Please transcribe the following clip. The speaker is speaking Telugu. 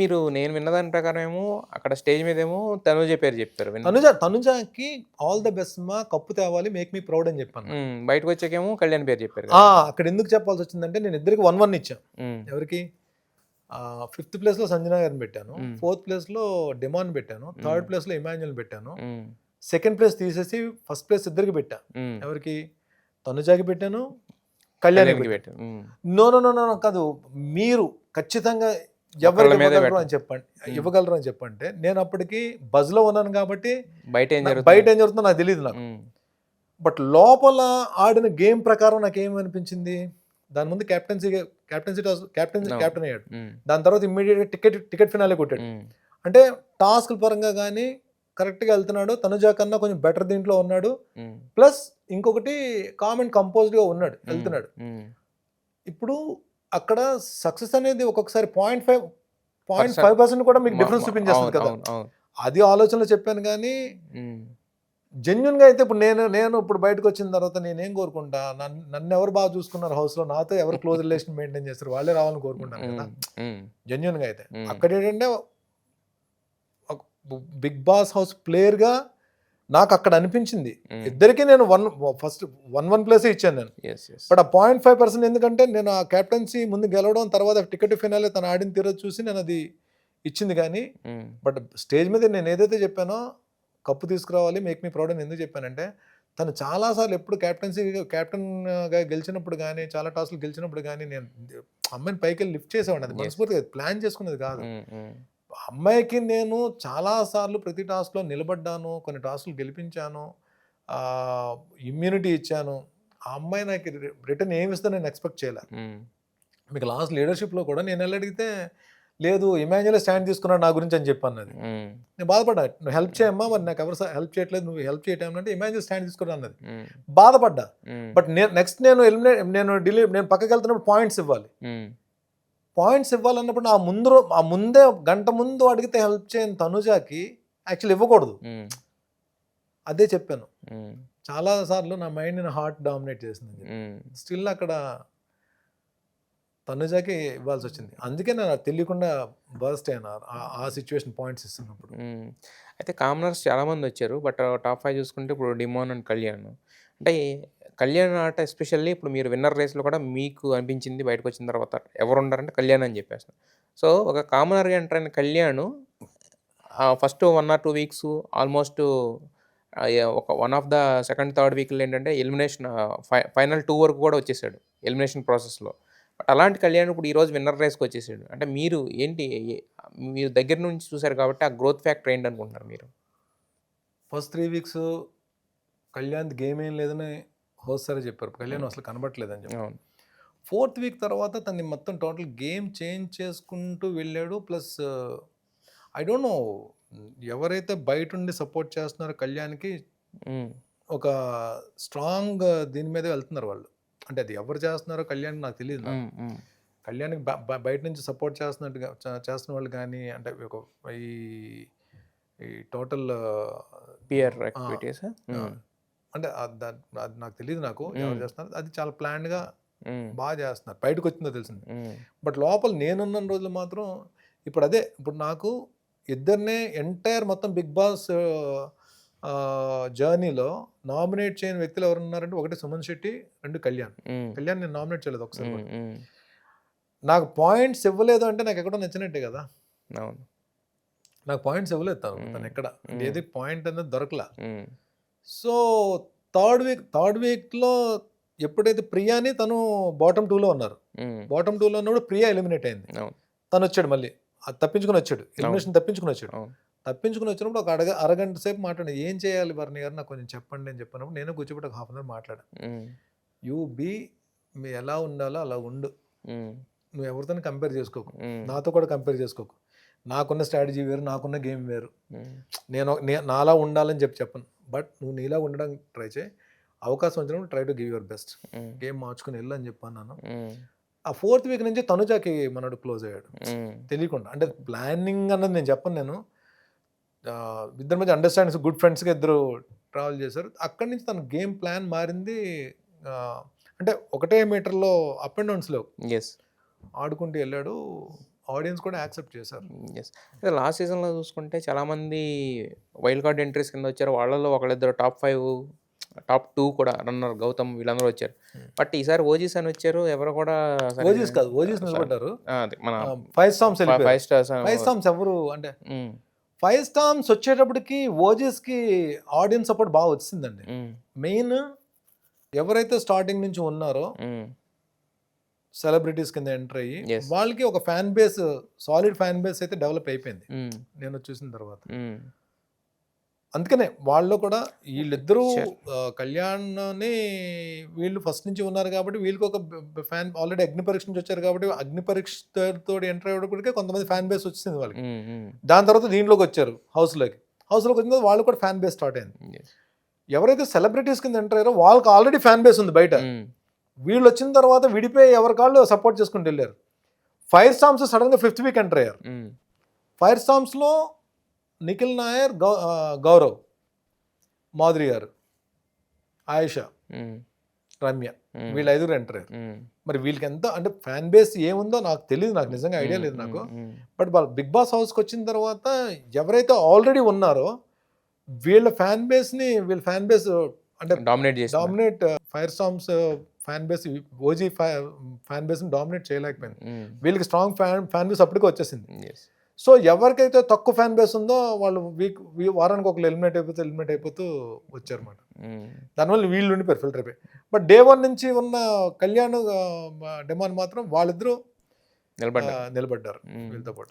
మీరు నేను విన్న దాని ప్రకారం ఏమో అక్కడ స్టేజ్ మీదేమో తనూజ పేరు చెప్పారు. తనుజకి ఆల్ ద బెస్ట్ మా, కప్పు తేవాలి, మేక్ మీ ప్రౌడ్ అని చెప్పాను. బయటకొచ్చాకేమో కళ్యాణ్ పేరు చెప్పారు. అక్కడ ఎందుకు చెప్పాల్సి వచ్చిందంటే నేను ఇద్దరికి 1-1 ఇచ్చాను. ఎవరికి 5th ప్లేస్లో సంజనా గారిని పెట్టాను, 4th ప్లేస్లో డిమాన్ పెట్టాను, 3rd ప్లేస్లో ఇమాన్యుల్ పెట్టాను, 2nd ప్లేస్ తీసేసి 1st ప్లేస్ ఇద్దరికి పెట్టా. ఎవరికి? తనుజాకి పెట్టాను, కళ్యాణ్కి పెట్టాను. నో నో నో నో కాదు, మీరు ఖచ్చితంగా ఎవరికి ఇవ్వగలరు అని చెప్పండి, ఇవ్వగలరు అని చెప్పంటే నేను అప్పటికి బజ్లో ఉన్నాను కాబట్టి బయట ఏం జరుగుతుందో నాకు తెలియదు నాకు. బట్ లోపల ఆడిన గేమ్ ప్రకారం నాకు ఏమనిపించింది, దాని ముందు క్యాప్టెన్ అయ్యాడు, దాని తర్వాత ఇమ్మీడియట్గా టికెట్ ఫినాలే కొట్టాడు. అంటే టాస్క్ పరంగా కానీ కరెక్ట్గా వెళ్తున్నాడు, తనుజా కన్నా కొంచెం బెటర్ దీంట్లో ఉన్నాడు, ప్లస్ ఇంకొకటి కామెంట్ కంపోజ్డ్గా ఉన్నాడు, వెళ్తున్నాడు. ఇప్పుడు అక్కడ సక్సెస్ అనేది ఒక్కొక్కసారి 0.5% కూడా మీకు డిఫరెన్స్ చూపించేస్తుంది కదా. అది ఆలోచనలో చెప్పాను కానీ జెన్యున్గా అయితే ఇప్పుడు నేను ఇప్పుడు బయటకు వచ్చిన తర్వాత నేనేం కోరుకుంటా, నన్ను ఎవరు బాగా చూసుకున్నారు హౌస్లో, నాతో ఎవరు క్లోజ్ రిలేషన్ మెయింటైన్ చేస్తారు, వాళ్ళే రావాలని కోరుకుంటాను కదా జెన్యున్గా అయితే. అక్కడ ఏంటంటే బిగ్ బాస్ హౌస్ ప్లేయర్గా నాకు అక్కడ అనిపించింది ఇద్దరికి నేను 1-1 ప్లేసే ఇచ్చాను నేను. బట్ ఆ 0.5% ఎందుకంటే నేను ఆ కెప్టెన్సీ ముందు గెలవడం, తర్వాత టికెట్ ఫినాలే తను ఆడిన తీరు చూసి నేను అది ఇచ్చింది. కానీ బట్ స్టేజ్ మీద నేను ఏదైతే చెప్పానో కప్పు తీసుకురావాలి, మేక్ మీ ప్రౌడ్ అని ఎందుకు చెప్పానంటే తను చాలాసార్లు ఎప్పుడు క్యాప్టెన్గా గెలిచినప్పుడు కానీ, చాలా టాస్క్లు గెలిచినప్పుడు కానీ నేను అమ్మాయిని పైకి వెళ్ళి లిఫ్ట్ చేసేవాడిని. అది మనస్ఫూర్తిగా ప్లాన్ చేసుకునేది కాదు. అమ్మాయికి నేను చాలాసార్లు ప్రతి టాస్క్లో నిలబడ్డాను, కొన్ని టాస్క్లు గెలిపించాను, ఇమ్యూనిటీ ఇచ్చాను. ఆ అమ్మాయి నాకు రిటర్న్ ఏమి ఇస్తుందో నేను ఎక్స్పెక్ట్ చేయలే. మీకు లాస్ట్ లీడర్షిప్లో కూడా నేను వెళ్ళి అడిగితే లేదు ఇమాన్యుల్ స్టాండ్ తీసుకున్నాడు నా గురించి అని చెప్పాను. అది నేను బాధపడ్డా, నువ్వు హెల్ప్ చేయమ్మా, మరి నాకు ఎవరు హెల్ప్ చేయట్లేదు, నువ్వు హెల్ప్ చేయటం అంటే ఇమాన్యుల్ స్టాండ్ తీసుకున్నాను అన్నది. బాధపడ్డా. బట్ నెక్స్ట్ నేను పక్కకి వెళ్తున్నప్పుడు పాయింట్స్ ఇవ్వాలన్నప్పుడు ఆ ముందే గంట ముందు అడిగితే హెల్ప్ చేయని తనుజాకి యాక్చువల్ ఇవ్వకూడదు. అదే చెప్పాను. చాలా సార్లు నా మైండ్ హార్ట్ డామినేట్ చేసింది. స్టిల్ అక్కడ తనుజాకి ఇవ్వాల్సి వచ్చింది. అందుకే నేను తెలియకుండా బర్స్ట్ అయినా ఆ సిచ్యువేషన్ పాయింట్స్ ఇస్తున్నప్పుడు. అయితే కామనర్స్ చాలామంది వచ్చారు. బట్ టాప్ 5 చూసుకుంటే ఇప్పుడు డిమోన్ అండ్ కళ్యాణ్. అంటే కళ్యాణ్ ఆట ఎస్పెషల్లీ ఇప్పుడు మీరు విన్నర్ రేస్లో కూడా మీకు అనిపించింది బయటకు వచ్చిన తర్వాత ఎవరు ఉన్నారంటే కళ్యాణ్ అని చెప్పేసి. సో ఒక కామనర్గా ఎంటర్ అయిన Kalyan first 1 or 2 weeks almost ఒక one of the second third వీక్లో ఏంటంటే ఎలిమినేషన్ ఫైనల్ 2 వరకు కూడా వచ్చేసాడు ఎలిమినేషన్ ప్రాసెస్లో. బట్ అలాంటి కళ్యాణ్ ఇప్పుడు ఈరోజు విన్నర్ రేస్కి వచ్చేసాడు. అంటే మీరు ఏంటి, మీరు దగ్గర నుంచి చూసారు కాబట్టి ఆ గ్రోత్ ఫ్యాక్టర్ ఏంటి అనుకుంటున్నారు మీరు? ఫస్ట్ 3 వీక్స్ కళ్యాణ్ గేమ్ ఏం లేదని హోస్ట్ సరే చెప్పారు, కళ్యాణ్ అసలు కనబట్టలేదని చెప్పి. 4th వీక్ తర్వాత తన్ని మొత్తం టోటల్ గేమ్ చేంజ్ చేసుకుంటూ వెళ్ళాడు. ప్లస్ ఐ డోంట్ నో ఎవరైతే బయట ఉండి సపోర్ట్ చేస్తున్నారో కళ్యాణ్కి ఒక స్ట్రాంగ్ దీని మీదే వెళ్తున్నారు వాళ్ళు. అంటే అది ఎవరు చేస్తున్నారో కళ్యాణ్ నాకు తెలియదు. కళ్యాణ్కి బయట నుంచి సపోర్ట్ చేస్తున్న వాళ్ళు కానీ, అంటే ఒక ఈ టోటల్ పియర్ యాక్టివిటీస్ అంటే అది నాకు తెలియదు, నాకు ఎవరు చేస్తున్నారు అది చాలా ప్లాన్డ్గా బాగా చేస్తున్నారు, బయటకు వచ్చిందో తెలిసింది. బట్ లోపల నేనున్న రోజులు మాత్రం ఇప్పుడు నాకు ఇద్దరినే ఎంటైర్ మొత్తం బిగ్ బాస్ జర్నీలో నామినేట్ చేయని వ్యక్తులు ఎవరు ఉన్నారంటే ఒకటి సుమన్ శెట్టి, 2 కళ్యాణ్ నేను నామినేట్ చేయలేదు ఒకసారి కూడా. నాకు పాయింట్స్ ఇవ్వలేదు అంటే నాకు ఎక్కడో నచ్చినట్టే కదా. నాకు పాయింట్స్ ఇవ్వలేదు తను ఎక్కడ, ఏది పాయింట్ అనేది దొరకలా. సో థర్డ్ వీక్లో ఎప్పుడైతే ప్రియాని తను బాటమ్ 2లో ఉన్నారు, బాటమ్ 2లో ఉన్నప్పుడు ప్రియా ఎలిమినేట్ అయింది. తను వచ్చాడు మళ్ళీ, అది తప్పించుకుని వచ్చాడు, ఎలిమినేషన్ తప్పించుకుని వచ్చినప్పుడు ఒక అరగంట సేపు మాట్లాడి ఏం చేయాలి భరణి గారు నాకు కొంచెం చెప్పండి అని చెప్పినప్పుడు నేను కూర్చోబెట్టి ఒక 1/2 hour మాట్లాడాను. మీ ఎలా ఉండాలో అలా ఉండు, నువ్వు ఎవరితో కంపేర్ చేసుకోకు, నాతో కూడా కంపేర్ చేసుకోకు, నాకున్న స్ట్రాటజీ వేరు, నాకున్న గేమ్ వేరు, నేను నాలా ఉండాలని చెప్పను, బట్ నువ్వు నీలా ఉండడానికి ట్రై చేయి, అవకాశం వచ్చినప్పుడు try to give your best, game మార్చుకుని వెళ్ళు అని చెప్పన్నాను. ఆ 4th వీక్ నుంచి తనుజాకి మనడు క్లోజ్ అయ్యాడు తెలియకుండా. అంటే ప్లానింగ్ అన్నది నేను చెప్పను, నేను ఇద్దరి మధ్య అండర్స్టాండింగ్స్, గుడ్ ఫ్రెండ్స్గా ఇద్దరు ట్రావెల్ చేశారు. అక్కడి నుంచి తన గేమ్ ప్లాన్ మారింది. అంటే ఒకటే మీటర్లో అప్ అండ్ డౌన్స్లో ఆడుకుంటూ వెళ్ళాడు. ఆడియన్స్ కూడా యాక్సెప్ట్ చేశారు. యెస్. అదే లాస్ట్ సీజన్‌లో చూసుకుంటే చాలామంది వైల్డ్ కార్డ్ ఎంట్రీస్ కింద వచ్చారు. వాళ్ళలో ఒకళ్ళిద్దరు టాప్ 5, టాప్ 2 కూడా రన్నర్ గౌతమ్ వీళ్ళందరూ వచ్చారు. బట్ ఈసారి ఓజీస్ అని వచ్చారు. ఎవరు కూడా ఓజీస్ కాదు, ఓజీస్ నిలబడ్డారు. అదే మన 5 స్టార్మ్స్ 5 స్టార్స్ 5 స్టార్మ్స్ ఎవరు అంటే 5 స్టార్మ్స్ వచ్చేటప్పటికి ఓజీస్కి ఆడియన్స్ సపోర్ట్ బాగా వచ్చిందండి. మెయిన్ ఎవరైతే స్టార్టింగ్ నుంచి ఉన్నారో సెలబ్రిటీస్ కింద ఎంటర్ అయ్యి వాళ్ళకి ఒక fan base, solid fan base అయితే డెవలప్ అయిపోయింది నేను చూసిన తర్వాత. అందుకనే వాళ్ళు కూడా వీళ్ళిద్దరూ కళ్యాణ్ని వీళ్ళు ఫస్ట్ నుంచి ఉన్నారు కాబట్టి వీళ్ళకి ఒక ఫ్యాన్ ఆల్రెడీ అగ్ని పరీక్ష నుంచి వచ్చారు కాబట్టి అగ్ని పరీక్షతో ఎంటర్ అయ్యేటప్పటికే కొంతమంది ఫ్యాన్ బేస్ వచ్చింది వాళ్ళకి. దాని తర్వాత దీంట్లోకి వచ్చారు హౌస్లోకి వచ్చిన తర్వాత వాళ్ళు కూడా ఫ్యాన్ బేస్ స్టార్ట్ అయింది. ఎవరైతే సెలబ్రిటీస్ కింద ఎంటర్ అయ్యారో వాళ్ళకి ఆల్రెడీ ఫ్యాన్ బేస్ ఉంది బయట. వీళ్ళు వచ్చిన తర్వాత విడిపోయి ఎవరి కాళ్ళు సపోర్ట్ చేసుకుంటూ వెళ్ళారు. 5 స్టార్మ్స్ సడన్గా 5th వీక్ ఎంటర్ అయ్యారు. 5 స్టార్మ్స్లో నిఖిల్ నాయర్, గౌరవ్, మాధురి గారు, ఆయేషా, రమ్య వీళ్ళ 5 ఎంటర్ అయ్యారు. మరి వీళ్ళకి ఎంత అంటే ఫ్యాన్ బేస్ ఏముందో నాకు తెలియదు, నాకు నిజంగా ఐడియా లేదు నాకు. బట్ వాళ్ళు బిగ్ బాస్ హౌస్కి వచ్చిన తర్వాత ఎవరైతే ఆల్రెడీ ఉన్నారో వీళ్ళ ఫ్యాన్ బేస్ అంటే dominate 5 storms fan base OG fan బేస్ని డామినేట్ చేయలేకపోయింది. వీళ్ళకి స్ట్రాంగ్ ఫ్యాన్ బేస్ అప్పటికే వచ్చేసింది. సో ఎవరికైతే తక్కువ ఫ్యాన్ బేస్ ఉందో వాళ్ళు వారానికి ఒకళ్ళు ఎలిమినేట్ అయిపోతూ వచ్చారన్నమాట. దానివల్ల వీళ్ళు ఉండిపోయారు ఫిల్టర్ అయిపోయి. బట్ డే 1 నుంచి ఉన్న కళ్యాణ్, డెమాన్ మాత్రం వాళ్ళిద్దరూ నిలబడ్డారు వీళ్ళతో పాటు.